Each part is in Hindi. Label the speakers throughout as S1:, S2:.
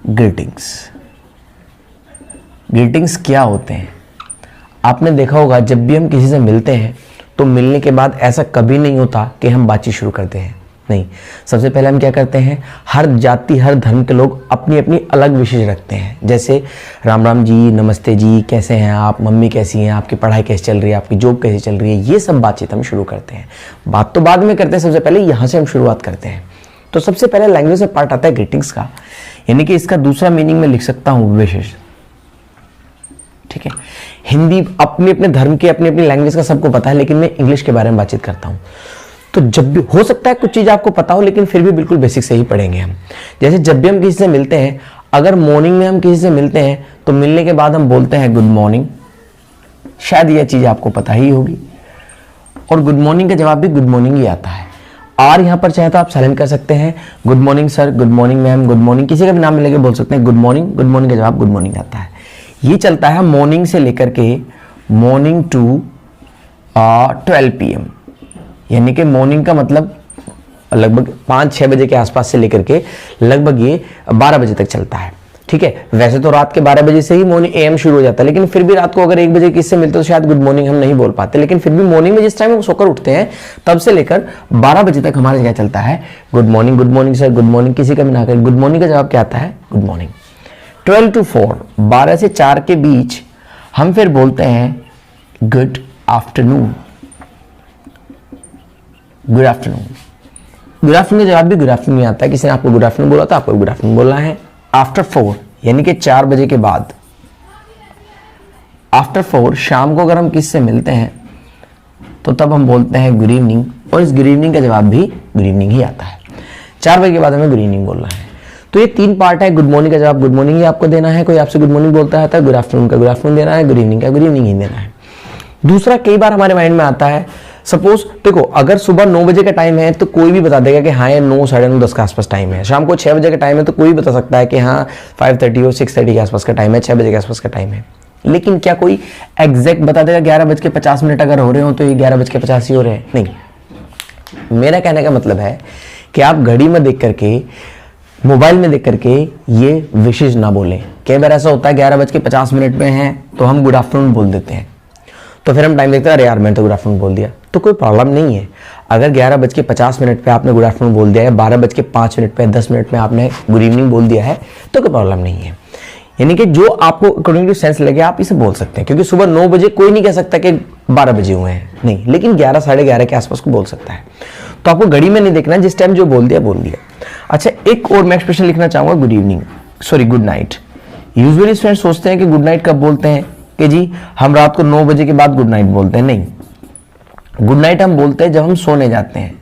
S1: ग्रीटिंग्स। ग्रीटिंग्स क्या होते हैं? आपने देखा होगा जब भी हम किसी से मिलते हैं तो मिलने के बाद ऐसा कभी नहीं होता कि हम बातचीत शुरू करते हैं, नहीं। सबसे पहले हम क्या करते हैं, हर जाति हर धर्म के लोग अपनी अपनी अलग विशेष रखते हैं। जैसे राम राम जी, नमस्ते जी, कैसे हैं आप, मम्मी कैसी हैं, आपकी पढ़ाई कैसी चल रही है, आपकी जॉब कैसी चल रही है, ये सब बातचीत हम शुरू करते हैं। बात तो बाद में करते हैं, सबसे पहले यहाँ से हम शुरुआत करते हैं। तो सबसे पहले लैंग्वेज से पार्ट आता है ग्रीटिंग्स का, यानी कि इसका दूसरा मीनिंग मैं लिख सकता हूँ विशेष। ठीक है, हिंदी अपने अपने धर्म के अपने अपनी लैंग्वेज का सबको पता है, लेकिन मैं इंग्लिश के बारे में बातचीत करता हूँ। तो जब भी हो सकता है कुछ चीज आपको पता हो, लेकिन फिर भी बिल्कुल बेसिक से ही पढ़ेंगे हम। जैसे जब भी हम किसी से मिलते हैं, अगर मॉर्निंग में हम किसी से मिलते हैं तो मिलने के बाद हम बोलते हैं गुड मॉर्निंग। शायद यह चीज आपको पता ही होगी। और गुड मॉर्निंग का जवाब भी गुड मॉर्निंग ही आता है। और यहां पर चाहे तो आप साइलेंट कर सकते हैं, good morning sir, good morning ma'am, good morning, किसी का भी नाम मिलेगा बोल सकते हैं गुड मॉर्निंग। गुड मॉर्निंग का जवाब गुड मॉर्निंग आता है। ये चलता है मॉर्निंग से लेकर के मॉर्निंग टू 12 PM, यानी कि मॉर्निंग का मतलब लगभग 5-6 बजे के आसपास से लेकर के लगभग ये 12 बजे तक चलता है। ठीक है, वैसे तो रात के 12 बजे से ही मॉर्निंग AM शुरू हो जाता है, लेकिन फिर भी रात को अगर 1 बजे किससे मिलते तो शायद गुड मॉर्निंग हम नहीं बोल पाते, लेकिन फिर भी मॉर्निंग में जिस टाइम हम सोकर उठते हैं तब से लेकर 12 बजे तक हमारे क्या चलता है, good morning sir, good morning, किसी का भी ना कर। गुड मॉर्निंग का जवाब क्या आता है, गुड मॉर्निंग। 12 to 4, 12 से 4 के बीच हम फिर बोलते हैं good afternoon. Good afternoon, good afternoon का जवाब भी गुड आफ्टरनून ही आता है। किसी ने आपको गुड आफ्टरनून बोला तो आपको गुड आफ्टरनून बोलना है। आफ्टर 4 यानी कि 4 बजे के बाद, आफ्टर 4 शाम को अगर हम किससे मिलते हैं तो तब हम बोलते हैं गुड इवनिंग, और इस गुड इवनिंग का जवाब भी गुड इवनिंग ही आता है। 4 बजे के बाद हमें गुड इवनिंग बोलना है। तो ये 3 पार्ट है। गुड मॉर्निंग का जवाब गुड मॉर्निंग ही आपको देना है। कोई आपसे गुड मॉर्निंग बोलता है तो गुड आफ्टरनून का गुड आफ्टरनून देना है, गुड इवनिंग का गुड इवनिंग ही देना है। दूसरा, कई बार हमारे माइंड में आता है, सपोज देखो अगर सुबह 9 बजे का टाइम है तो कोई भी बता देगा कि हाँ ये 9, 9:30, 10 के आसपास टाइम है। शाम को 6 बजे का टाइम है तो कोई बता सकता है कि हाँ 5:30 और 6:30 के आसपास का टाइम है, 6 बजे के आसपास का टाइम है। लेकिन क्या कोई एग्जैक्ट बता देगा 11:50 अगर हो रहे हो तो ये 11:50 ही हो रहे हैं? नहीं। मेरा कहने का मतलब है कि आप घड़ी में देख करके, मोबाइल में देख करके ये विशेष ना बोलें। कई बार ऐसा होता है 11:50 में है तो हम गुड आफ्टरनून बोल देते हैं, तो फिर हम टाइम देखते हैं, अरे यार मैंने तो गुड आफ्टरनून बोल दिया। तो कोई प्रॉब्लम नहीं है। अगर 11:50 पे आपने गुड आफ्टरनून बोल दिया है, 12:05 पे, 10 मिनट पे आपने गुड इवनिंग बोल दिया है तो कोई प्रॉब्लम नहीं है। यानी कि जो आपको अकॉर्डिंग टू सेंस लगे आप इसे बोल सकते हैं, क्योंकि सुबह 9 बजे कोई नहीं कह सकता कि 12 बजे हुए हैं, नहीं, लेकिन 11, 11:30 के आसपास को बोल सकता है। तो आपको घड़ी में नहीं देखना, जिस टाइम जो बोल दिया। अच्छा, एक और मैं एक्सप्रेशन लिखना चाहूंगा, good evening, sorry good night. Usually student सोचते हैं कि गुड नाइट कब बोलते हैं, कि जी हम रात को 9 बजे के बाद गुड नाइट बोलते हैं। नहीं, गुड नाइट हम बोलते हैं जब हम सोने जाते हैं,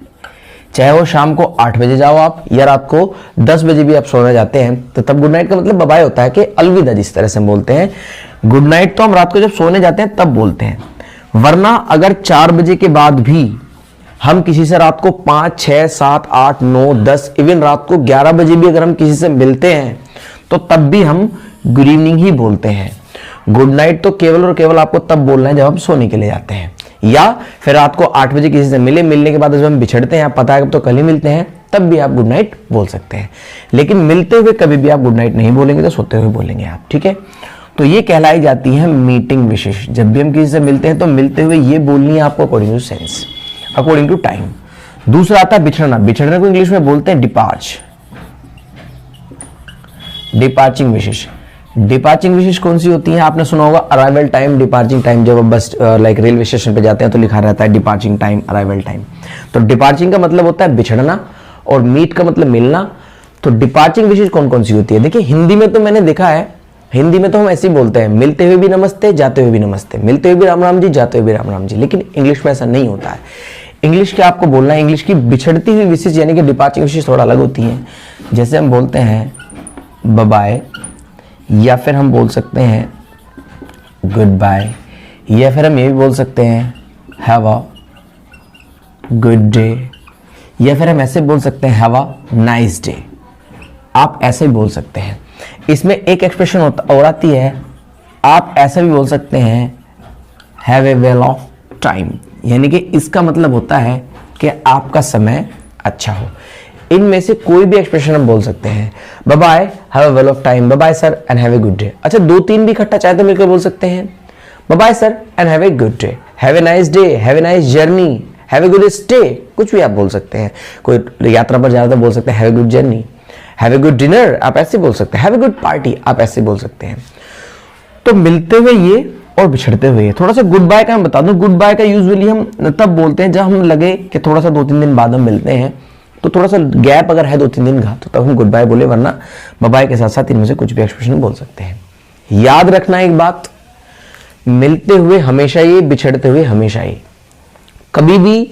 S1: चाहे वो शाम को 8 बजे जाओ आप या रात को 10 बजे भी आप सोने जाते हैं, तो तब गुड नाइट का मतलब बाय बाय होता है, कि अलविदा जिस तरह से हम बोलते हैं। गुड नाइट तो हम रात को जब सोने जाते हैं तब बोलते हैं, वरना अगर 4 बजे के बाद भी हम किसी से रात को 5, 6, 7, 8, 9, 10, इवन रात को 11 बजे भी अगर हम किसी से मिलते हैं तो तब भी हम गुड इवनिंग ही बोलते हैं। गुड नाइट तो केवल और केवल आपको तब बोलना है जब हम सोने के लिए जाते हैं, या फिर रात को 8 बजे किसी से मिलने के बाद जब हम बिछड़ते हैं, आप पता है अब तो कल ही मिलते हैं, तब भी आप गुड नाइट बोल सकते हैं। लेकिन मिलते हुए कभी भी आप गुड नाइट नहीं बोलेंगे, तो सोते हुए बोलेंगे आप। ठीक है, तो ये कहलाई जाती है मीटिंग विशेष। जब भी हम किसी से मिलते हैं तो मिलते हुए ये बोलनी है आपको according to sense, according to time. दूसरा आता है बिछड़ना। बिछड़ने को इंग्लिश में बोलते हैं डिपार्च, डिपार्चिंग विशेष। डिपार्चिंग विशेष कौन सी होती है? आपने सुना होगा अराइवल टाइम, डिपार्चिंग टाइम। जब बस लाइक रेलवे स्टेशन पे जाते हैं तो लिखा रहता है डिपार्चिंग टाइम, अराइवल टाइम। तो डिपार्चिंग का मतलब होता है बिछड़ना, और मीट का मतलब मिलना। तो डिपार्चिंग विशेष कौन कौन सी होती है? देखिए, हिंदी में तो मैंने देखा है, हिंदी में तो हम ऐसे ही बोलते हैं, मिलते हुए भी नमस्ते, जाते हुए भी नमस्ते, मिलते हुए भी राम राम जी, जाते हुए भी राम राम जी। लेकिन इंग्लिश में ऐसा नहीं होता है। इंग्लिश क्या आपको बोलना है, इंग्लिश की बिछड़ती हुई विशेष यानी कि डिपार्चिंग विशेष थोड़ा अलग होती है। जैसे हम बोलते हैं बाय बाय, या फिर हम बोल सकते हैं गुड बाय, या फिर हम ये भी बोल सकते हैं हैव अ गुड डे, या फिर हम ऐसे बोल सकते हैं हैव अ नाइस डे। आप ऐसे भी बोल सकते हैं। इसमें एक एक्सप्रेशन और आती है, आप ऐसा भी बोल सकते हैं have a well of time, यानी कि इसका मतलब होता है कि आपका समय अच्छा हो। इनमें से कोई भी एक्सप्रेशन हम बोल सकते हैं। Bye bye, have a well of time, bye bye sir and have a good day. अच्छा, 2-3 भी इकट्ठा चाहे तो मिलकर बोल सकते हैं। Bye bye sir and have a good day, have a nice day, have a nice journey, have a good stay, कुछ भी आप बोल सकते हैं। कोई यात्रा पर जा रहा तो बोल सकते हैं have a good journey, have a good dinner, आप ऐसे बोल सकते हैं। हैव ए गुड पार्टी, आप ऐसे बोल सकते हैं। तो मिलते हुए ये और बिछड़ते हुए। थोड़ा सा गुड बाय का मैं बता दूं, गुड बाय का यूजुअली हम तब बोलते हैं जब हम लगे कि थोड़ा सा 2-3 दिन बाद हम मिलते हैं, तो थोड़ा सा गैप अगर है 2-3 दिन का, तो तब हम गुड बाय बोले, वरना बाय बाय के साथ साथ इनमें से कुछ भी एक्सप्रेशन बोल सकते हैं। याद रखना एक बात, मिलते हुए हमेशा ये, बिछड़ते हुए हमेशा ये। कभी भी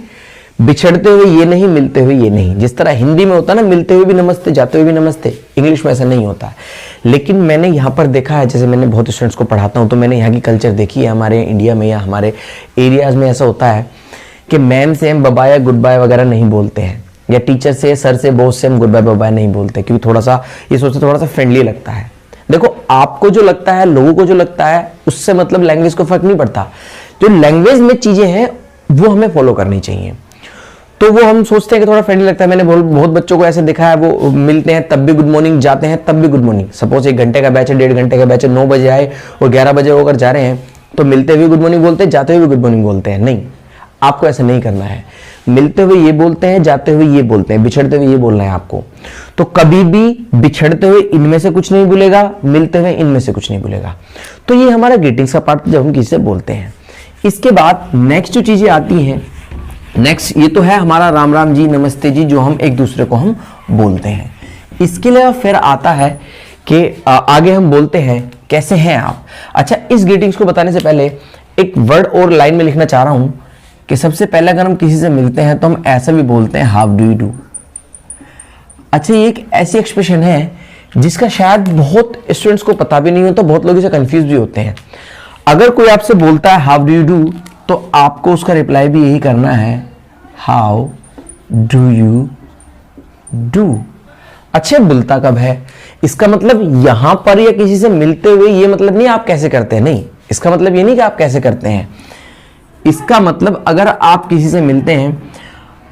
S1: बिछड़ते हुए ये नहीं, मिलते हुए ये नहीं। जिस तरह हिंदी में होता है ना, मिलते हुए भी नमस्ते, जाते हुए भी नमस्ते, इंग्लिश में ऐसा नहीं होता है। लेकिन मैंने यहाँ पर देखा है, जैसे मैंने बहुत स्टूडेंट्स को पढ़ाता हूँ, तो मैंने यहाँ की कल्चर देखी है। हमारे इंडिया में या हमारे एरियाज में ऐसा होता है कि मैम से हम बाय गुड बाय वगैरह नहीं बोलते हैं, या टीचर से, सर से, बॉस से हम गुड बाय बाय नहीं बोलते, क्योंकि थोड़ा सा ये सोचते थोड़ा सा फ्रेंडली लगता है। देखो, आपको जो लगता है, लोगों को जो लगता है, उससे मतलब लैंग्वेज को फर्क नहीं पड़ता। जो लैंग्वेज में चीजें हैं वो हमें फॉलो करनी चाहिए। तो वो हम सोचते हैं कि थोड़ा फ्रेंडली लगता है। मैंने बहुत बच्चों को ऐसे देखा है, वो मिलते हैं तब भी गुड मॉर्निंग, जाते हैं तब भी गुड मॉर्निंग। सपोज 1 घंटे का बैच है, 1.5 घंटे का बैच है, 9 बजे आए और 11 बजे होकर जा रहे हैं, तो मिलते हुए गुड मॉर्निंग बोलते हैं, जाते हुए भी गुड मॉर्निंग बोलते हैं। नहीं, आपको ऐसा नहीं करना है। मिलते हुए ये बोलते हैं, जाते हुए ये बोलते हैं, बिछड़ते हुए ये बोलना है आपको। तो कभी भी बिछड़ते हुए इनमें से कुछ नहीं बोलेगा, मिलते हुए इनमें से कुछ नहीं बोलेगा। तो ये हमारा ग्रीटिंग्स का पार्ट जब हम किसी से बोलते हैं। इसके बाद नेक्स्ट जो चीजें आती हैं, नेक्स्ट ये तो है हमारा राम राम जी, नमस्ते जी, जो हम एक दूसरे को हम बोलते हैं। इसके लिए फिर आता है कि आगे हम बोलते हैं कैसे हैं आप। अच्छा, इस ग्रीटिंग्स को बताने से पहले एक वर्ड और लाइन में लिखना चाह रहा हूं कि सबसे पहले अगर हम किसी से मिलते हैं तो हम ऐसा भी बोलते हैं, हाउ डू यू डू। अच्छा, ये एक ऐसी एक्सप्रेशन है जिसका शायद बहुत स्टूडेंट्स को पता भी नहीं होता, बहुत लोग इसे कंफ्यूज भी होते हैं। अगर कोई आपसे बोलता है हाउ डू यू डू, तो आपको उसका रिप्लाई भी यही करना है, हाउ डू यू डू। अच्छे, बोलता कब है, इसका मतलब यहां पर या किसी से मिलते हुए ये मतलब नहीं आप कैसे करते हैं, नहीं, इसका मतलब ये नहीं कि आप कैसे करते हैं। इसका मतलब अगर आप किसी से मिलते हैं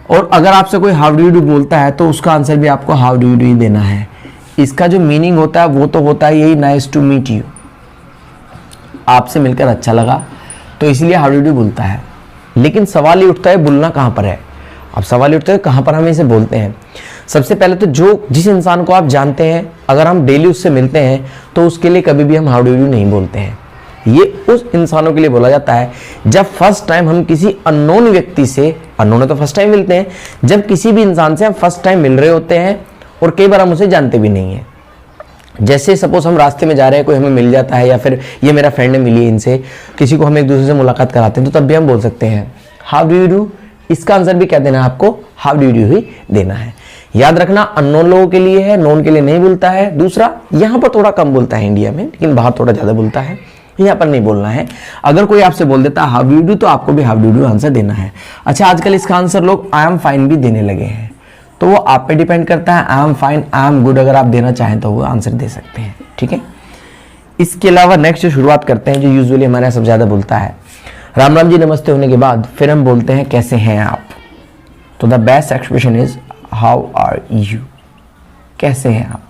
S1: और अगर आपसे कोई हाउ डू यू डू बोलता है, तो उसका आंसर भी आपको how do you do he देना है। इसका जो मीनिंग होता है वो तो होता है यही, नाइस टू मीट यू, आपसे मिलकर अच्छा लगा, तो इसलिए हाउ डू यू डू बोलता है। लेकिन सवाल ये उठता है, बोलना कहां पर है। अब सवाल ये उठता है कहां पर हम इसे बोलते हैं। सबसे पहले तो जिस इंसान को आप जानते हैं, अगर हम डेली उससे मिलते हैं, तो उसके लिए कभी भी हम हाउ डू यू डू नहीं बोलते हैं। ये उस इंसानों के लिए बोला जाता है जब फर्स्ट टाइम हम किसी अननोन व्यक्ति से, अननोन है तो फर्स्ट टाइम मिलते हैं, जब किसी भी इंसान से हम फर्स्ट टाइम मिल रहे होते हैं और कई बार हम उसे जानते भी नहीं है। जैसे सपोज हम रास्ते में जा रहे हैं, कोई हमें मिल जाता है, या फिर ये मेरा फ्रेंड है, मिली इनसे, किसी को हम एक दूसरे से मुलाकात कराते हैं, तो तब भी हम बोल सकते हैं हाउ डू यू डू। इसका आंसर भी क्या देना है आपको, how do you do he देना है। याद रखना, अननोन लोगों के लिए है, नोन के लिए नहीं बोलता है। दूसरा, यहां पर थोड़ा कम बोलता है इंडिया में, लेकिन बाहर थोड़ा ज्यादा बोलता है, यहां पर नहीं बोलना है। अगर कोई आपसे बोल देता है हाउ डू यू डू, तो आपको भी हाउ डू यू आंसर देना है। अच्छा, आजकल इसका आंसर लोग आई एम फाइन भी देने लगे हैं, तो वो आप पे डिपेंड करता है। I am fine, I am good अगर आप देना चाहें तो वो आंसर दे सकते हैं, ठीक है। इसके अलावा नेक्स्ट जो शुरुआत करते हैं, जो यूजुअली हमारे यहाँ सब ज्यादा बोलता है, राम राम जी नमस्ते होने के बाद फिर हम बोलते हैं कैसे हैं आप। तो the best expression is how are you, कैसे हैं आप।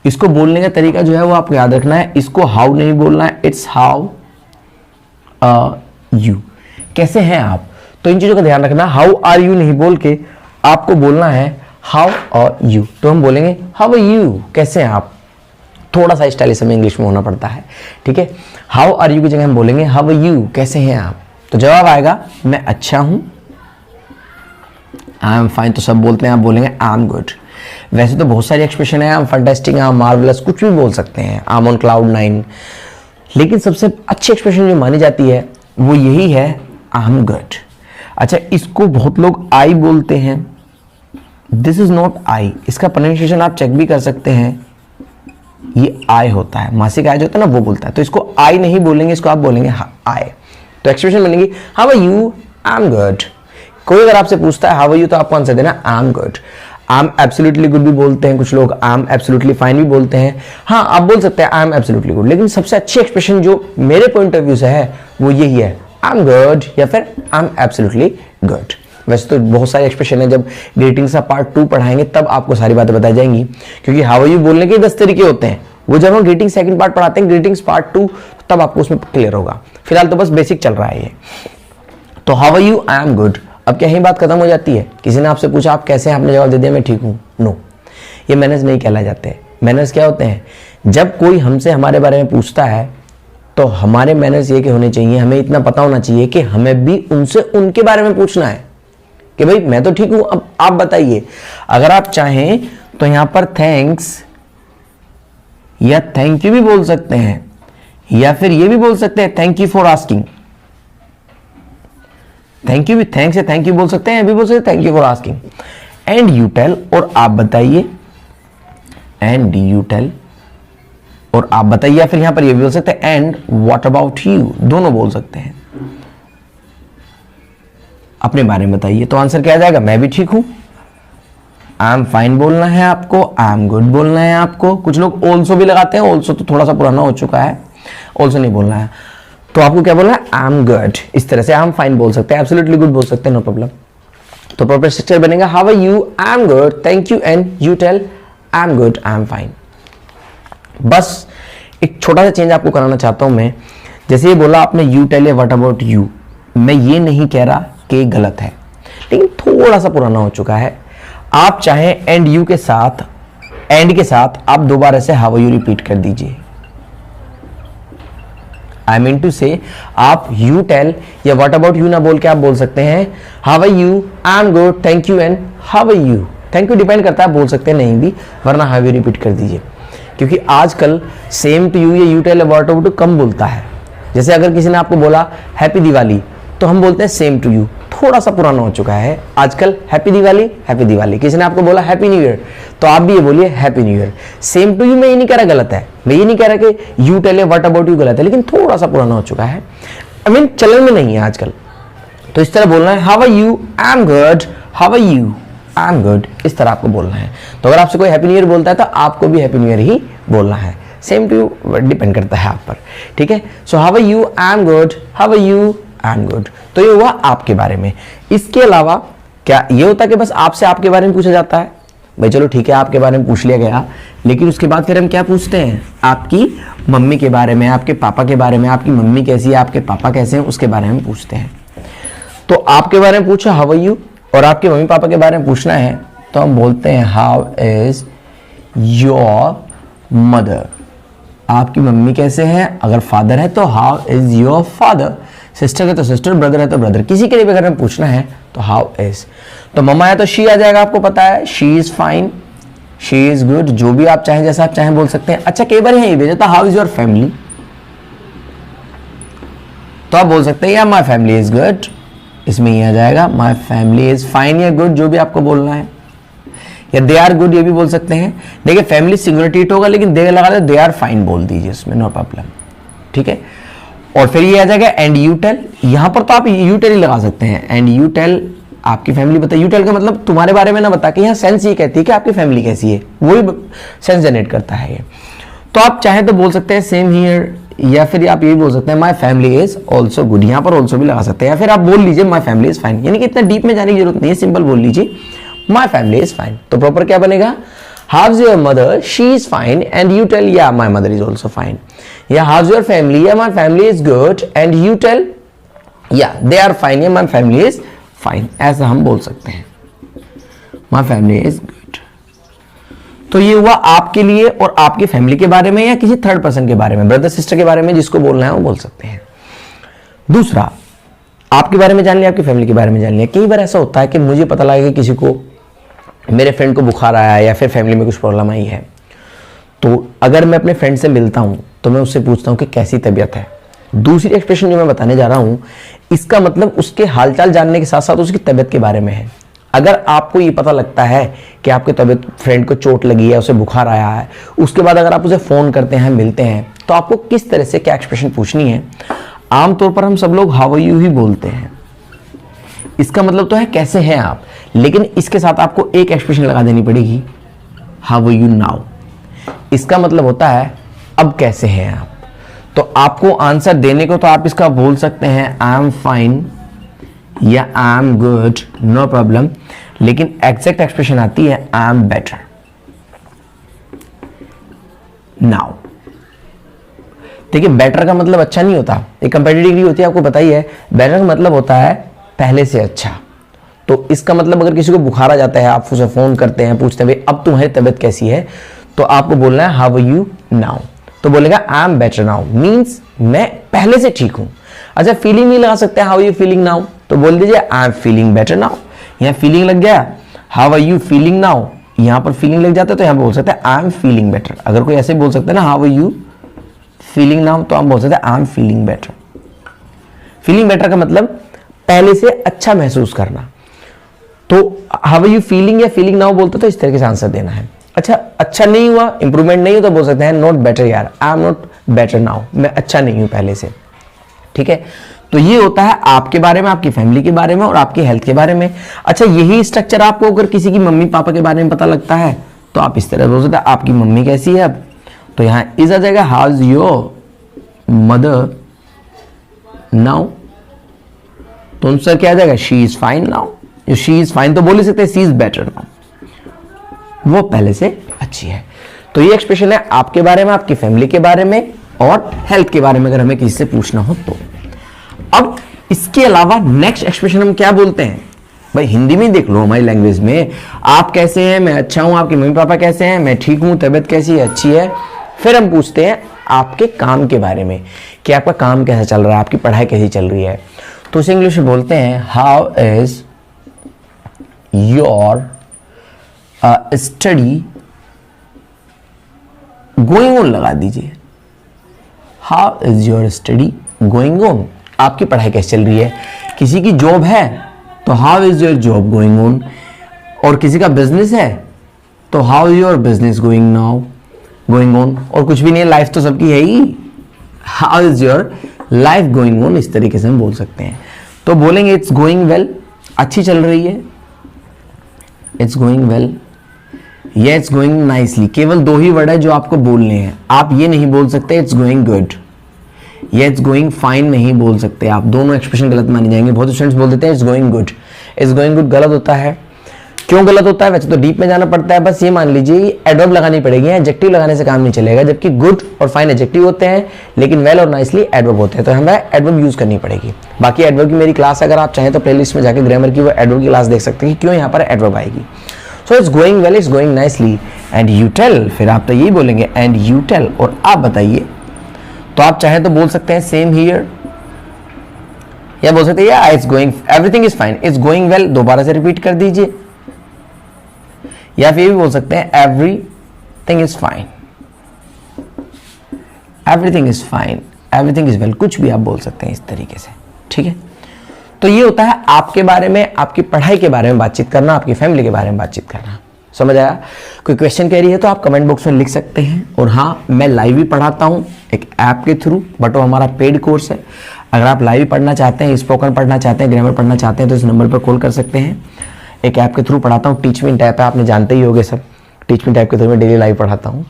S1: इसको बोलने का तरीका जो है वो आपको याद रखना है। इसको हाउ नहीं बोलना है, इट्स हाउ यू, कैसे हैं आप। तो इन चीजों का ध्यान रखना, हाउ आर यू नहीं बोल के आपको बोलना है हाउ आर यू। तो हम बोलेंगे हाउ आर यू, कैसे हैं आप। थोड़ा सा स्टाइलिश हमें इंग्लिश में होना पड़ता है, ठीक है। हाउ आर यू की जगह हम बोलेंगे हाउ आर यू, कैसे हैं आप। तो जवाब आएगा मैं अच्छा हूं, आई एम फाइन तो सब बोलते हैं, आप बोलेंगे आई एम गुड। वैसे तो बहुत सारी एक्सप्रेशन है, I M fantastic, I am marvellous, कुछ भी बोल सकते हैं, आई एम ऑन क्लाउड 9, लेकिन सबसे अच्छी एक्सप्रेशन जो मानी जाती है वो यही है आई एम गुड। अच्छा, इसको बहुत लोग आई बोलते हैं, दिस इज नॉट आई। इसका प्रोनाउंसिएशन आप चेक भी कर सकते हैं, ये आई होता है, मासिक आई जो होता है ना वो बोलता है। तो इसको आई नहीं बोलेंगे, इसको आप बोलेंगे आई। तो एक्सप्रेशन बनेगी how are you, I am good. कोई अगर आपसे पूछता है हाउ आर यू, तो आपको आंसर देना आई am good. I am absolutely good भी बोलते हैं कुछ लोग, आई एम एब्सोल्युटली फाइन भी बोलते हैं। हाँ, आप बोल सकते हैं आई एम एब्सोल्युटली गुड, लेकिन सबसे अच्छी एक्सप्रेशन जो मेरे पॉइंट ऑफ व्यू से है वो यही है, आई एम गुड या फिर आई एम एब्सोल्युटली गुड। वैसे तो बहुत सारे एक्सप्रेशन है, जब ग्रीटिंग्स का पार्ट 2 पढ़ाएंगे तब आपको सारी बातें बताई जाएंगी, क्योंकि हाउ आर यू बोलने के 10 तरीके होते हैं। वो जब हम ग्रीटिंग सेकंड पार्ट पढ़ाते हैं, ग्रीटिंग्स पार्ट 2, तब आपको उसमें क्लियर होगा। फिलहाल तो बस बेसिक चल रहा है ये। तो how are you, I am good. अब क्या यही बात खत्म हो जाती है? किसी ने आपसे पूछा आप कैसे हैं, आपने जवाब दे दिया मैं ठीक हूं? नो, ये मैनर्स नहीं कहला जाते। मैनर्स क्या होते हैं? जब कोई हमसे हमारे बारे में पूछता है तो हमारे मैनर्स ये के होने चाहिए, हमें इतना पता होना चाहिए कि हमें भी उनसे उनके बारे में पूछना है कि भाई मैं तो ठीक हूं, अब आप बताइए। अगर आप चाहें तो यहां पर थैंक्स या थैंक यू भी बोल सकते हैं, या फिर ये भी बोल सकते हैं thank you for asking. Thank you भी, थैंक्स या थैंक यू बोल सकते हैं, अभी बोल सकते हैं thank you for asking. And you tell, और आप बताइए, एंड यू टेल और आप बताइए, या फिर यहां पर ये भी बोल सकते हैं एंड व्हाट अबाउट यू, दोनों बोल सकते हैं। अपने बारे में बताइए, तो आंसर क्या आ जाएगा? मैं भी ठीक हूं। आई एम फाइन बोलना है आपको, आई एम गुड बोलना है आपको। कुछ लोग ऑल्सो भी लगाते हैं, ऑल्सो तो थोड़ा सा पुराना हो चुका है, ऑल्सो नहीं बोलना है। तो आपको क्या बोलना है? I am good. इस तरह से आई एम फाइन बोल सकते हैं, एब्सोल्युटली गुड बोल सकते हैं, नो प्रॉब्लम। तो प्रॉपर स्ट्रक्चर बनेगा how are you, I am good, thank you and you tell I am good, I am fine. बस एक छोटा सा चेंज आपको कराना चाहता हूं मैं। जैसे ये बोला आपने यू टेल या व्हाट अबाउट यू, मैं ये नहीं कह रहा कि गलत है, लेकिन थोड़ा सा पुराना हो चुका है। आप चाहें एंड यू के साथ, एंड के साथ आप दोबारा से हाउ आर यू रिपीट कर दीजिए। आई मीन टू से आप यू टेल या व्हाट अबाउट यू ना बोल के आप बोल सकते हैं how are you, I am good, thank you and how are you. Thank you depend करता है, बोल सकते हैं नहीं भी, वरना हाउ यू रिपीट कर दीजिए। क्योंकि आजकल सेम टू यू या यू टेल या व्हाट अबाउट यू कम बोलता है। जैसे अगर किसी ने आपको बोला हैप्पी दिवाली, तो हम बोलते हैं सेम टू यू, थोड़ा सा पुराना हो चुका है आजकल। Happy Diwali, happy Diwali. किसी ने आपको बोला हैप्पी न्यू ईयर, तो आप भी ये बोलिए happy new year. Same to you मैं ये नहीं कह रहा गलत है, मैं ये नहीं कह रहा कि यू टेल या व्हाट अबाउट यू गलत है, लेकिन थोड़ा सा पुराना हो चुका है, आई मीन चलन में नहीं है आजकल। तो इस तरह बोलना है how are you, I am good, how are you, I am good, इस तरह आपको बोलना है। तो अगर आपसे कोई हैप्पी न्यू ईयर बोलता है तो आपको भी हैप्पी न्यू ईयर ही बोलना है। सेम टू यू डिपेंड करता है आप पर, ठीक है। So how are you, I am good, how are you, I am good. तो ये हुआ आपके बारे में। इसके अलावा क्या ये होता है कि बस आपसे आपके बारे में पूछा जाता है? भाई चलो ठीक है, आपके बारे में पूछ लिया गया, लेकिन उसके बाद फिर हम क्या पूछते हैं? आपकी मम्मी के बारे में, आपके पापा के बारे में, आपकी मम्मी कैसी है, आपके पापा कैसे हैं, उसके बारे में पूछते हैं। तो आपके बारे में पूछा हाउ आर यू, और आपके मम्मी पापा के बारे में पूछना है तो हम बोलते हैं हाउ इज योर मदर। आपकी मम्मी कैसे हैं? अगर फादर है तो how is your father, sister है तो सिस्टर, ब्रदर है तो ब्रदर। किसी के लिए भी अगर हमें पूछना है तो हाउ इज। तो मम्मा है तो शी आ जाएगा, आपको पता है, she is fine, she is good, जो भी आप चाहें, जैसा आप चाहें बोल सकते हैं। अच्छा कई बार यही भेजा था हाउ इज योर फैमिली, तो आप बोल सकते हैं या माई फैमिली इज गुड, इसमें ये आ जाएगा माई फैमिली इज फाइन या गुड, जो भी आपको बोलना है। या दे आर गुड, ये भी बोल सकते हैं। देखिए फैमिली सिंगुलर ट्रीट होगा, लेकिन दे लगा दे, दे आर फाइन बोल दीजिए, इसमें नो प्रॉब्लम, ठीक है। और फिर ये आ जाएगा एंड यू टेल। यहां पर तो आप यू टेल ही लगा सकते हैं, एंड यू टेल आपकी फैमिली बताइए। यू टेल का मतलब तुम्हारे बारे में ना बता के, यहाँ सेंस ये कहती है कि आपकी फैमिली कैसी है, वही सेंस जनरेट करता है ये। तो आप चाहे तो बोल सकते हैं सेम हियर, या फिर आप ये बोल सकते हैं my family is also good, यहाँ पर ऑल्सो भी लगा सकते हैं। या फिर आप बोल लीजिए माई फैमिली इज फाइन, यानी कि इतना डीप में जाने की जरूरत नहीं है, सिंपल बोल लीजिए माई फैमिली इज फाइन। तो प्रॉपर क्या बनेगा? हाउ's your mother, she is fine, and you tell yeah my mother is also fine. Yeah, how's your family? Yeah, my family is good, and you tell yeah they are fine, yeah my family is fine. ऐसा हम बोल सकते हैं, my family is good. तो ये हुआ आपके लिए और आपकी फैमिली के बारे में, या किसी थर्ड पर्सन के बारे में, ब्रदर सिस्टर के बारे में, जिसको बोलना है वो बोल सकते हैं। दूसरा, आपके बारे में जान लिया, आपकी फैमिली के बारे में जान लिया। कई बार ऐसा होता है कि मुझे पता लगा कि किसी को, मेरे फ्रेंड को बुखार आया है या फिर फैमिली में कुछ प्रॉब्लम आई है, तो अगर मैं अपने फ्रेंड से मिलता हूं तो मैं उससे पूछता हूं कि कैसी तबीयत है। दूसरी एक्सप्रेशन जो मैं बताने जा रहा हूं, इसका मतलब उसके हालचाल जानने के साथ साथ उसकी तबीयत के बारे में है। अगर आपको ये पता लगता है कि आपके तबीयत, फ्रेंड को चोट लगी है, उसे बुखार आया है, उसके बाद अगर आप उसे फोन करते हैं, मिलते हैं, तो आपको किस तरह से क्या एक्सप्रेशन पूछनी है। आमतौर पर हम सब लोग हाउ आर यू ही बोलते हैं, इसका मतलब तो है कैसे हैं आप, लेकिन इसके साथ आपको एक एक्सप्रेशन लगा देनी पड़ेगी, हाउ आर यू नाउ। इसका मतलब होता है अब कैसे हैं आप। तो आपको आंसर देने को तो आप इसका बोल सकते हैं आई एम फाइन, या I am good, no problem, लेकिन एग्जैक्ट एक्सप्रेशन आती है आई एम बेटर नाउ। देखिए बेटर का मतलब अच्छा नहीं होता, एक कंपेटिटिव डिग्री होती है, आपको पता ही है। बेटर का मतलब होता है पहले से अच्छा। तो इसका मतलब अगर किसी को बुखार आ जाता है, आप उसे फोन करते हैं, पूछते हैं भाई अब तुम्हारी तबीयत कैसी है, तो आपको बोलना है हाउ आर यू नाउ। तो बोलेगा आई एम बेटर नाउ, मीन्स मैं पहले से ठीक हूं। अच्छा फीलिंग नहीं लगा सकते how are you feeling now, तो बोल दीजिए I am feeling better now. यहाँ फीलिंग लग गया, how are you feeling now, यहां पर फीलिंग लग जाता है, तो यहां बोल सकते हैं आई एम फीलिंग बेटर। अगर कोई ऐसे बोल सकता है ना how are you feeling now, तो हम बोल सकते हैं I am feeling better. Feeling better का मतलब पहले से अच्छा महसूस करना। तो हाउ आर यू फीलिंग या फीलिंग नाउ बोलते तो इस तरीके से आंसर देना है। अच्छा नहीं हुआ, इंप्रूवमेंट नहीं हुआ, तो बोल सकते हैं नॉट बेटर यार, I am not better now, मैं अच्छा नहीं हूं पहले से। ठीक है, तो ये होता है आपके बारे में, आपकी फैमिली के बारे में और आपकी हेल्थ के बारे में। अच्छा यही स्ट्रक्चर आपको अगर किसी की मम्मी पापा के बारे में पता लगता है तो आप इस तरह बोल सकते हैं आपकी मम्मी कैसी है अब, तो यहां इज आ जाएगा how is your mother now, तो आंसर क्या आ जाएगा she is fine now. She is fine तो बोल ही सकते हैं शी इज बेटर नाउ, वो पहले से अच्छी है। तो ये एक्सप्रेशन है आपके बारे में, आपकी फैमिली के बारे में और हेल्थ के बारे में अगर हमें किसी से पूछना हो तो। अब इसके अलावा नेक्स्ट एक्सप्रेशन हम क्या बोलते हैं भाई, हिंदी में देख लो हमारी लैंग्वेज में, आप कैसे हैं, मैं अच्छा हूं, आपके मम्मी पापा कैसे हैं, मैं ठीक हूं, तबीयत कैसी है, अच्छी है। फिर हम पूछते हैं आपके काम के बारे में कि आपका काम कैसा चल रहा है, आपकी पढ़ाई कैसी चल रही है, तो उसे इंग्लिश में बोलते हैं how is your study going on, लगा दीजिए how is your study going on, आपकी पढ़ाई कैसे चल रही है। किसी की जॉब है तो how is your job going on, और किसी का बिजनेस है तो how is your business going now going on, और कुछ भी नहीं है, लाइफ तो सबकी है ही, how is your life going on, इस तरीके से हम बोल सकते हैं। तो बोलेंगे इट्स गोइंग वेल, अच्छी चल रही है, इट्स गोइंग वेल या इट्स गोइंग नाइसली। केवल दो ही वर्ड है जो आपको बोलने हैं, आप ये नहीं बोल सकते इट्स गोइंग गुड या इट्स गोइंग फाइन, नहीं बोल सकते आप, दोनों एक्सप्रेशन गलत माने जाएंगे। बहुत स्टूडेंट्स बोल देते हैं it's going good, it's going good गलत होता है। क्यों गलत होता है, वैसे तो डीप में जाना पड़ता है, बस ये मान लीजिए एडवर्ब लगानी पड़ेगी, एडजेक्टिव लगाने से काम नहीं चलेगा, जबकि गुड और फाइन एडजेक्टिव होते हैं, लेकिन वेल और नाइसली एडवर्ब होते हैं, तो हमें एडवर्ब यूज करनी पड़ेगी। बाकी एडवर्ब की मेरी क्लास अगर आप चाहें तो प्लेलिस्ट में जाकर ग्रामर की वो एडवर्ब की क्लास देख सकते हैं कि क्यों यहाँ पर एडवर्ब आएगी। So it's going well, it's going nicely and you tell, फिर आप तो यही बोलेंगे एंड यू टेल, और आप बताइए। तो आप चाहें तो बोल सकते हैं सेम हियर, या बोल सकते हैं it's going everything is fine, it's going well, दोबारा से रिपीट कर दीजिए, या फिर भी बोल सकते हैं everything is fine, everything is fine, everything is well, कुछ भी आप बोल सकते हैं इस तरीके से। ठीक है, तो ये होता है आपके बारे में, आपकी पढ़ाई के बारे में बातचीत करना, आपकी फैमिली के बारे में बातचीत करना। समझ आया? कोई क्वेश्चन कह रही है तो आप कमेंट बॉक्स में लिख सकते हैं। और हाँ, मैं लाइव भी पढ़ाता हूँ एक ऐप के थ्रू, बट वो हमारा पेड कोर्स है। अगर आप लाइव पढ़ना चाहते हैं, स्पोकन पढ़ना चाहते हैं, ग्रामर पढ़ना चाहते हैं, तो इस नंबर पर कॉल कर सकते हैं। एक ऐप के थ्रू पढ़ाता हूँ, टीचमिंट ऐप है, आपने जानते ही होंगे सब। टीचमिंट ऐप के थ्रू मैं डेली लाइव पढ़ाता हूँ।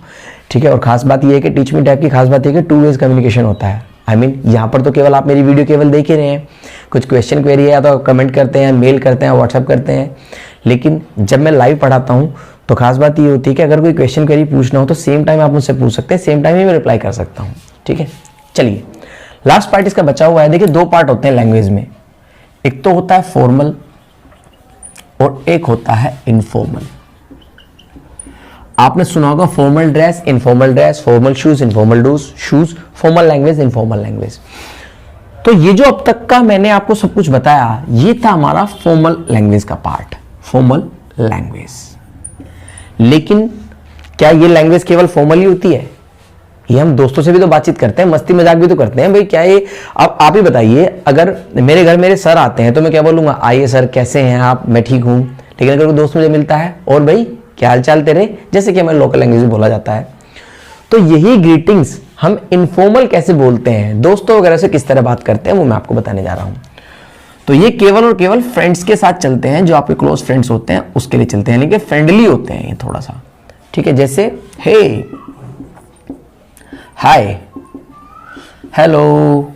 S1: ठीक है, और खास बात ये है कि टीचमिंट ऐप की खास बात ये है कि 2 वेज कम्युनिकेशन होता है। आई मीन यहाँ पर तो केवल आप मेरी वीडियो केवल देख ही रहे हैं, कुछ क्वेश्चन क्वेरी है या तो कमेंट करते हैं, मेल करते हैं, व्हाट्सअप करते हैं, लेकिन जब मैं लाइव पढ़ाता हूँ तो खास बात ये होती है कि अगर कोई क्वेश्चन क्वेरी पूछना हो तो सेम टाइम आप मुझसे पूछ सकते हैं, सेम टाइम ही मैं रिप्लाई कर सकता हूँ। ठीक है, चलिए लास्ट पार्ट इसका बचा हुआ है। देखिए 2 पार्ट होते हैं लैंग्वेज में, एक तो होता है फॉर्मल और एक होता है इनफॉर्मल। आपने सुना होगा formal dress, informal dress, formal shoes, informal shoes, formal language, informal language. तो ये जो अब तक का मैंने आपको सब कुछ बताया, ये था हमारा फॉर्मल लैंग्वेज का पार्ट, फॉर्मल लैंग्वेज। लेकिन क्या ये लैंग्वेज केवल फॉर्मल ही होती है? ये हम दोस्तों से भी तो बातचीत करते हैं, मस्ती मजाक भी तो करते हैं भाई। क्या ये आप ही बताइए, अगर मेरे घर मेरे सर आते हैं तो मैं क्या बोलूंगा, आइए सर कैसे हैं आप, मैं ठीक हूं। लेकिन अगर कोई दोस्त मुझे मिलता है, और भाई क्या हाल चाल तेरे, जैसे कि हमारे लोकल लैंग्वेज में बोला जाता है, तो यही ग्रीटिंग्स हम इनफॉर्मल कैसे बोलते हैं, दोस्तों वगैरह से किस तरह बात करते हैं, वो मैं आपको बताने जा रहा हूं। तो ये केवल और केवल फ्रेंड्स के साथ चलते हैं, जो आपके क्लोज फ्रेंड्स होते हैं उसके लिए चलते हैं, लेकिन फ्रेंडली होते हैं ये थोड़ा सा। ठीक है, जैसे हे, हाय, हेलो।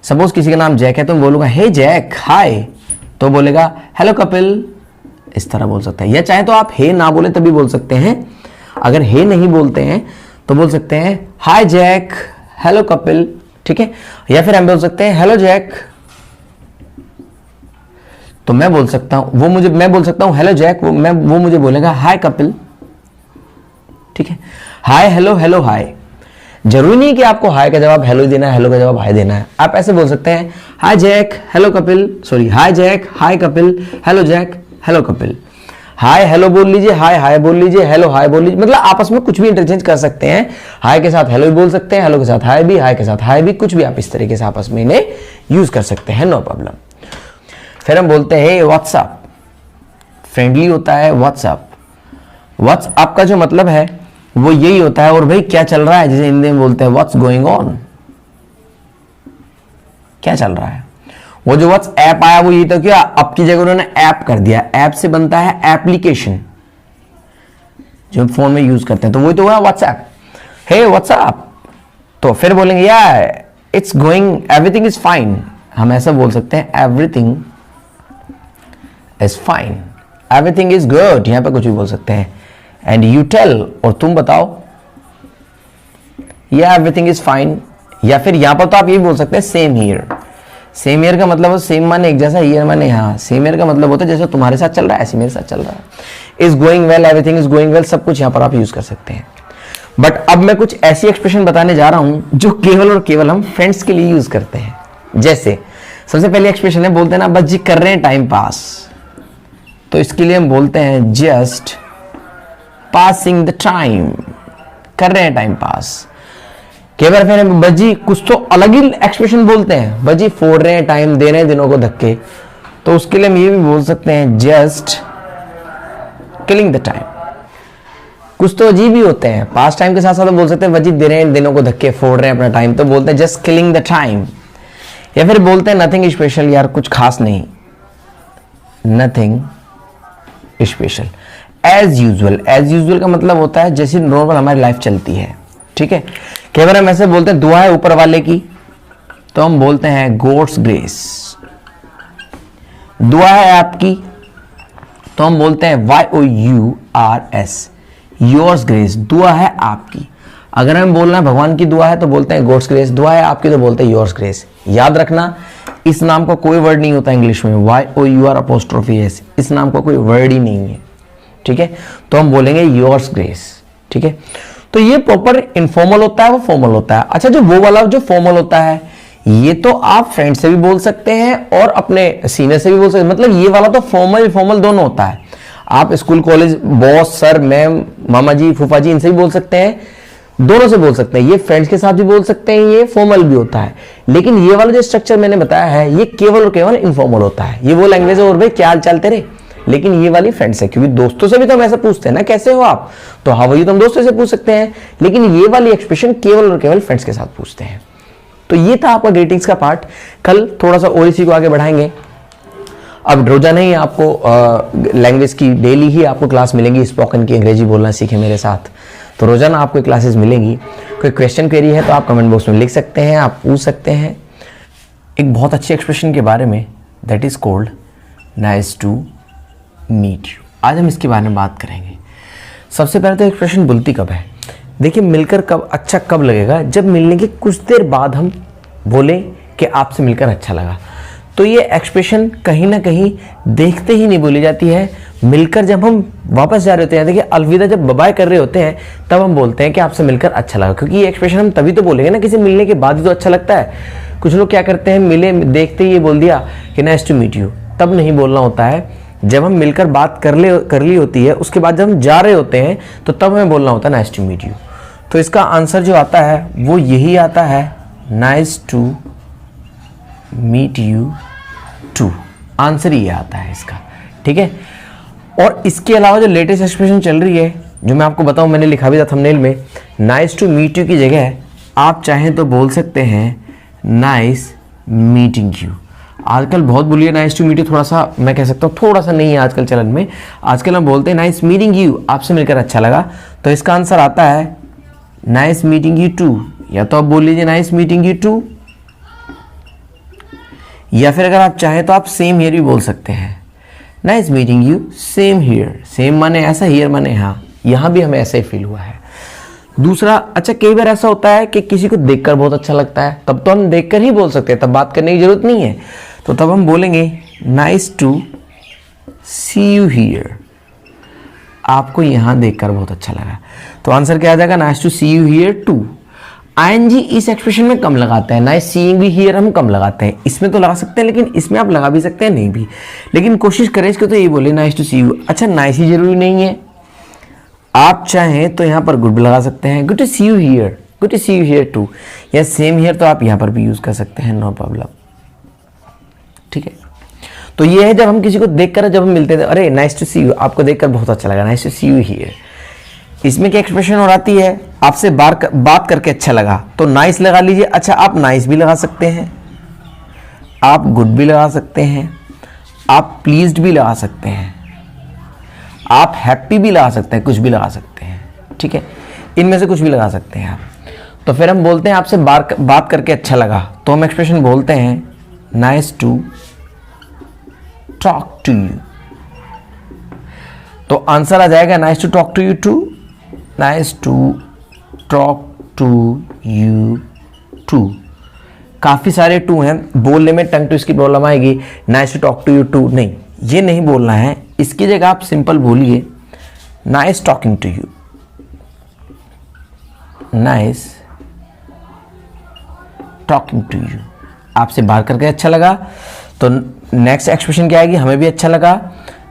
S1: सपोज किसी का नाम जैक है तो मैं बोलूंगा हे जैक, हाय। तो बोलेगा हेलो कपिल, इस तरह बोल सकता है। या चाहे तो आप हे ना बोले तभी बोल सकते हैं। अगर हे नहीं बोलते हैं तो बोल सकते हैं हाय जैक, हेलो कपिल, ठीक है। या फिर हम बोल सकते हैं हेलो जैक, तो मैं बोल सकता हूं मैं बोल सकता हूं हेलो जैक, वो मुझे बोलेगा हाय कपिल, ठीक है। Hi hello, hello hi. जरूरी नहीं कि आपको हाय का जवाब हेलो देना है, हेलो का जवाब हाय देना है। आप ऐसे बोल सकते हैं hi Jack, hello Kapil, sorry hi Jack, hi Kapil, hello Jack, hello Kapil. Hi hello बोल लीजिए, हाय हाय बोल लीजिए, हेलो हाय बोल लीजिए, मतलब आपस में कुछ भी इंटरचेंज कर सकते हैं। हाय के साथ हेलो भी बोल सकते हैं, हेलो के साथ हाय भी, हाय के साथ हाय भी, कुछ भी आप इस तरीके से आपस में इन्हें यूज कर सकते हैं, नो प्रॉब्लम। फिर हम बोलते हैं व्हाट्सअप, फ्रेंडली होता है व्हाट्सअप। व्हाट्सअप का जो मतलब है वो यही होता है, और भाई क्या चल रहा है, जैसे हिंदी में बोलते हैं व्हाट्स गोइंग ऑन, क्या चल रहा है। वो जो व्हाट्सएप आया वो ये तो क्या, अब की जगह उन्होंने ऐप कर दिया। ऐप से बनता है एप्लीकेशन जो फोन में यूज करते हैं, तो वही तो हुआ व्हाट्सएप। हे व्हाट्सएप, तो फिर बोलेंगे यार it's going, everything is fine. हम ऐसा बोल सकते हैं everything is fine, everything is good, यहां पे कुछ भी बोल सकते हैं। एंड यू टेल, और तुम बताओ, या एवरीथिंग इज फाइन। या फिर यहां पर तो आप ये बोल सकते हैं सेम हियर। सेम ईयर का मतलब सेम माने एक जैसा, ईयर माने यहाँ। सेम ईयर का मतलब होता है जैसे तुम्हारे साथ चल रहा है ऐसे मेरे साथ चल रहा है। Is going well, everything is going well, सब कुछ यहाँ पर आप यूज कर सकते हैं। बट अब मैं कुछ ऐसी एक्सप्रेशन बताने जा रहा हूं जो केवल और केवल हम फ्रेंड्स के लिए यूज करते हैं। जैसे सबसे पहले एक्सप्रेशन है, बोलते हैं ना बस जी कर रहे हैं टाइम पास, तो इसके लिए हम बोलते हैं जस्ट पासिंग द टाइम, कर रहे हैं टाइम पास। कई बार फिर बजी कुछ तो अलग ही एक्सप्रेशन बोलते हैं, बजी फोड़ रहे हैं टाइम, दे रहे हैं दिनों को धक्के, तो उसके लिए हम ये भी बोल सकते हैं जस्ट किलिंग द टाइम। कुछ तो अजीब ही होते हैं, पास्ट टाइम के साथ साथ बोल सकते हैं बजी दे रहे हैं दिनों को धक्के, फोड़ रहे हैं अपना टाइम, तो बोलते हैं जस्ट किलिंग द टाइम। या फिर बोलते हैं नथिंग स्पेशल, यार कुछ खास नहीं, nothing special. As usual, as usual का मतलब होता है जैसी नॉर्मल हमारी लाइफ चलती है, ठीक है। कई बार हम ऐसे बोलते हैं दुआ है ऊपर वाले की, तो हम बोलते हैं गॉड्स ग्रेस। दुआ है आपकी, तो हम बोलते हैं YOURS, योर्स ग्रेस, दुआ है आपकी। अगर हमें बोलना है भगवान की दुआ है तो बोलते हैं गॉड्स ग्रेस, दुआ है आपकी तो बोलते हैं योर्स ग्रेस। याद रखना इस नाम का कोई वर्ड नहीं होता इंग्लिश में, YOUR', इस नाम का कोई वर्ड ही नहीं है, ठीक है। तो हम बोलेंगे योर्स ग्रेस, ठीक है। तो ये प्रॉपर इनफॉर्मल होता है, वो फॉर्मल होता है। अच्छा, जो वो वाला जो फॉर्मल होता है ये तो आप फ्रेंड से भी बोल सकते हैं और अपने सीनियर से भी बोल सकते हैं, मतलब ये वाला तो फॉर्मल फॉर्मल दोनों होता है। आप school college boss sir ma'am मामा जी फूफा जी इनसे भी बोल सकते हैं, दोनों से बोल सकते हैं। ये फ्रेंड्स के साथ भी बोल सकते हैं, ये फॉर्मल भी होता है। लेकिन ये वाला जो स्ट्रक्चर मैंने बताया है ये केवल और केवल इनफॉर्मल होता है। ये वो लैंग्वेज है और भाई क्या हाल चाल तेरे, लेकिन ये वाली फ्रेंड्स है, क्योंकि दोस्तों से भी तो हम ऐसा पूछते हैं ना कैसे हो आप, तो हाँ वही तो हम दोस्तों से पूछ सकते हैं, लेकिन ये वाली एक्सप्रेशन केवल और केवल फ्रेंड्स के साथ पूछते हैं। तो ये था आपका ग्रीटिंग्स का पार्ट। कल थोड़ा सा और इसी को आगे बढ़ाएंगे। अब रोजाना ही आपको लैंग्वेज की डेली ही आपको क्लास मिलेंगी, स्पोकन की, अंग्रेजी बोलना सीखे मेरे साथ, तो रोजाना आपको क्लासेस मिलेंगी। कोई क्वेश्चन क्वेरी है तो आप कमेंट बॉक्स में लिख सकते हैं, आप पूछ सकते हैं। एक बहुत अच्छी एक्सप्रेशन के बारे में, that is called nice to meet you. आज हम इसके बारे में बात करेंगे। सबसे पहले तो एक्सप्रेशन बोलती कब है, देखिए मिलकर कब अच्छा कब लगेगा, जब मिलने के कुछ देर बाद हम बोले कि आपसे मिलकर अच्छा लगा। तो ये एक्सप्रेशन कहीं ना कहीं देखते ही नहीं बोली जाती है, मिलकर जब हम वापस जा रहे होते हैं, देखिए अलविदा जब बाय कर रहे होते हैं तब हम बोलते हैं कि आपसे मिलकर अच्छा लगा, क्योंकि ये एक्सप्रेशन हम तभी तो बोलेंगे ना, किसी मिलने के बाद ही तो अच्छा लगता है। कुछ लोग क्या करते हैं, मिले देखते ही ये बोल दिया कि नाइस टू मीट यू, तब नहीं बोलना होता है। जब हम मिलकर बात कर ली होती है, उसके बाद जब हम जा रहे होते हैं तो तब हमें बोलना होता है नाइस टू मीट यू। तो इसका आंसर जो आता है वो यही आता है, nice to meet you too, answer ही आता है इसका, ठीक है। और इसके अलावा जो लेटेस्ट एक्सप्रेशन चल रही है, जो मैं आपको बताऊं, मैंने लिखा भी था थंबनेल में, नाइस टू मीट यू की जगह आप चाहें तो बोल सकते हैं नाइस मीटिंग यू। आजकल बहुत बोलिए नाइस टू मीट यू, थोड़ा सा मैं कह सकता हूँ थोड़ा सा नहीं है आजकल चलन में। आजकल हम बोलते हैं नाइस मीटिंग यू, आपसे मिलकर अच्छा लगा, तो इसका आंसर आता है नाइस मीटिंग यू टू। या तो आप बोल लीजिए नाइस मीटिंग यू टू, या फिर अगर आप चाहें तो आप सेम हियर भी बोल सकते हैं, nice meeting you, same here. Same माने ऐसा, हियर माने यहाँ, यहाँ भी हमें ऐसा ही फील हुआ है। दूसरा, अच्छा कई बार ऐसा होता है कि किसी को देखकर बहुत अच्छा लगता है, तब तो हम देखकर ही बोल सकते हैं, तब बात करने की जरूरत नहीं है। तो तब हम बोलेंगे nice to see you here, आपको यहाँ देखकर बहुत अच्छा लगा। तो आंसर क्या आ जाएगा, nice to see you here too. ING इस एक्सप्रेशन में कम लगाते हैं, नाइस सीइंग भी हियर हम कम लगाते हैं। इसमें तो लगा सकते हैं, लेकिन इसमें आप लगा भी सकते हैं, नहीं भी, लेकिन कोशिश करें इसको तो ये बोले नाइस टू सी यू। अच्छा नाइस ही जरूरी नहीं है, आप चाहें तो यहाँ पर गुड लगा सकते हैं, good to see you here, good to see you here too, या सेम हियर तो आप यहाँ पर भी यूज कर सकते हैं, नो प्रॉब्लम। ठीक है, तो ये है जब हम किसी को देखकर, जब हम मिलते हैं, अरे नाइस टू सी यू, आपको देखकर बहुत अच्छा लगा, nice to see you here. इसमें क्या एक्सप्रेशन और आती है, आपसे बात करके अच्छा लगा, तो नाइस लगा लीजिए। अच्छा आप नाइस भी लगा सकते हैं, आप गुड भी लगा सकते हैं, आप प्लीज्ड भी लगा सकते हैं, आप हैप्पी भी लगा सकते हैं, कुछ भी लगा सकते हैं। ठीक है, इनमें से कुछ भी लगा सकते हैं आप। तो फिर हम बोलते हैं आपसे बात करके अच्छा लगा, तो हम एक्सप्रेशन बोलते हैं nice to talk to you. तो आंसर आ जाएगा nice to talk to you too, nice to talk to you too. काफी सारे टू हैं, बोलने में टंग टू इसकी प्रॉब्लम आएगी, nice to talk to you too नहीं, ये नहीं बोलना है। इसकी जगह आप सिंपल बोलिए nice talking to you, nice talking to you. आपसे बात करके अच्छा लगा, तो नेक्स्ट एक्सप्रेशन क्या आएगी, हमें भी अच्छा लगा,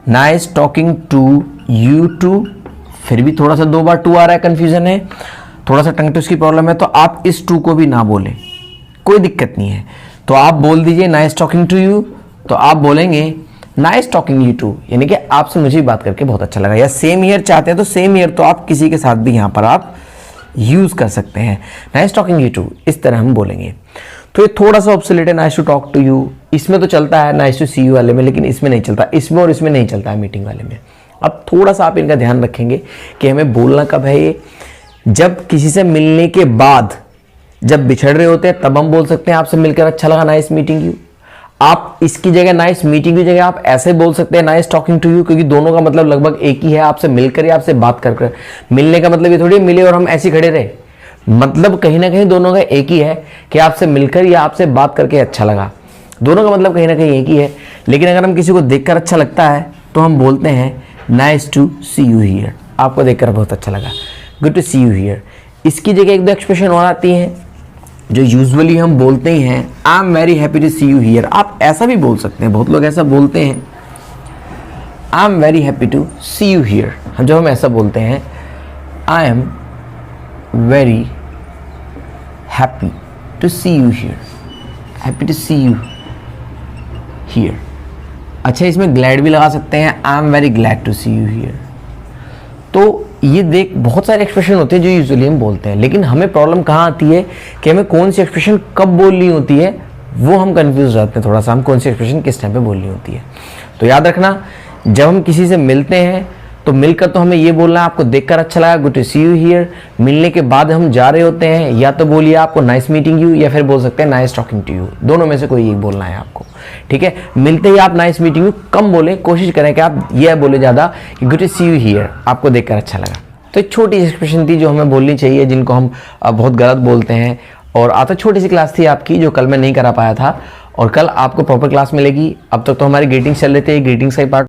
S1: nice talking to you too. फिर भी थोड़ा सा 2 बार टू आ रहा है, कंफ्यूजन है, थोड़ा सा टंग ट्विस्ट की प्रॉब्लम है, तो आप इस टू को भी ना बोलें, कोई दिक्कत नहीं है। तो आप बोल दीजिए नाइस टॉकिंग टू यू, तो आप बोलेंगे नाइस टॉकिंग यू टू, यानी कि आपसे मुझे बात करके बहुत अच्छा लगा। या सेम ईयर चाहते हैं तो सेम ईयर तो आप किसी के साथ भी यहाँ पर आप यूज कर सकते हैं, नाइस टॉकिंग यू टू, इस तरह हम बोलेंगे। तो ये थोड़ा सा ऑब्सोलेट है, nice to talk to you. इसमें तो चलता है नाइस टू सी यू वाले में, लेकिन इसमें नहीं चलता, इसमें और इसमें नहीं चलता है, मीटिंग वाले में। अब थोड़ा सा आप इनका ध्यान रखेंगे कि हमें बोलना कब है ये, जब किसी से मिलने के बाद, जब बिछड़ रहे होते हैं तब हम बोल सकते हैं आपसे मिलकर अच्छा लगा, नाइस मीटिंग यू। आप इसकी जगह नाइस मीटिंग की जगह आप ऐसे बोल सकते हैं नाइस टॉकिंग टू यू, क्योंकि दोनों का मतलब लगभग एक ही है, आपसे मिलकर या आपसे बात कर। मिलने का मतलब ये थोड़ी मिले और हम ऐसे खड़े रहे, मतलब कहीं ना कहीं दोनों का एक ही है कि आपसे मिलकर या आपसे बात करके अच्छा लगा, दोनों का मतलब कहीं ना कहीं एक ही है। लेकिन अगर हम किसी को देखकर अच्छा लगता है तो हम बोलते हैं nice to see you here, आपको देखकर बहुत अच्छा लगा, good to see you here. इसकी जगह 1-2 एक्सप्रेशन और आती हैं जो यूजुअली हम बोलते ही हैं, I am very happy to see you here. आप ऐसा भी बोल सकते हैं, बहुत लोग ऐसा बोलते हैं, I am very happy to see you here. जब हम ऐसा बोलते हैं I am very happy to see you here, happy to see you here. अच्छा इसमें ग्लैड भी लगा सकते हैं, I am very glad to see you here. तो ये देख बहुत सारे एक्सप्रेशन होते हैं जो यूजुअली हम बोलते हैं, लेकिन हमें प्रॉब्लम कहाँ आती है कि हमें कौन सी एक्सप्रेशन कब बोलनी होती है, वो हम कंफ्यूज हो जाते हैं थोड़ा सा, हम कौन सी एक्सप्रेशन किस टाइम पे बोलनी होती है। तो याद रखना, जब हम किसी से मिलते हैं तो मिलकर तो हमें ये बोलना है आपको देखकर अच्छा लगा, good to see you here. मिलने के बाद हम जा रहे होते हैं, या तो बोलिए आपको नाइस मीटिंग यू, या फिर बोल सकते हैं नाइस टॉकिंग टू यू, दोनों में से कोई एक बोलना है आपको। ठीक है, मिलते ही आप नाइस मीटिंग यू कम बोले, कोशिश करें कि आप ये बोले ज़्यादा कि good to see you here, आपको देखकर अच्छा लगा। तो एक छोटी सी एक्सप्रेशन थी जो हमें बोलनी चाहिए, जिनको हम बहुत गलत बोलते हैं। और आता छोटी सी क्लास थी आपकी जो कल मैं नहीं करा पाया था, और कल आपको प्रॉपर क्लास मिलेगी। अब तक तो हमारी ग्रीटिंग्स चल रहे थे, ग्रीटिंग्स का पार्ट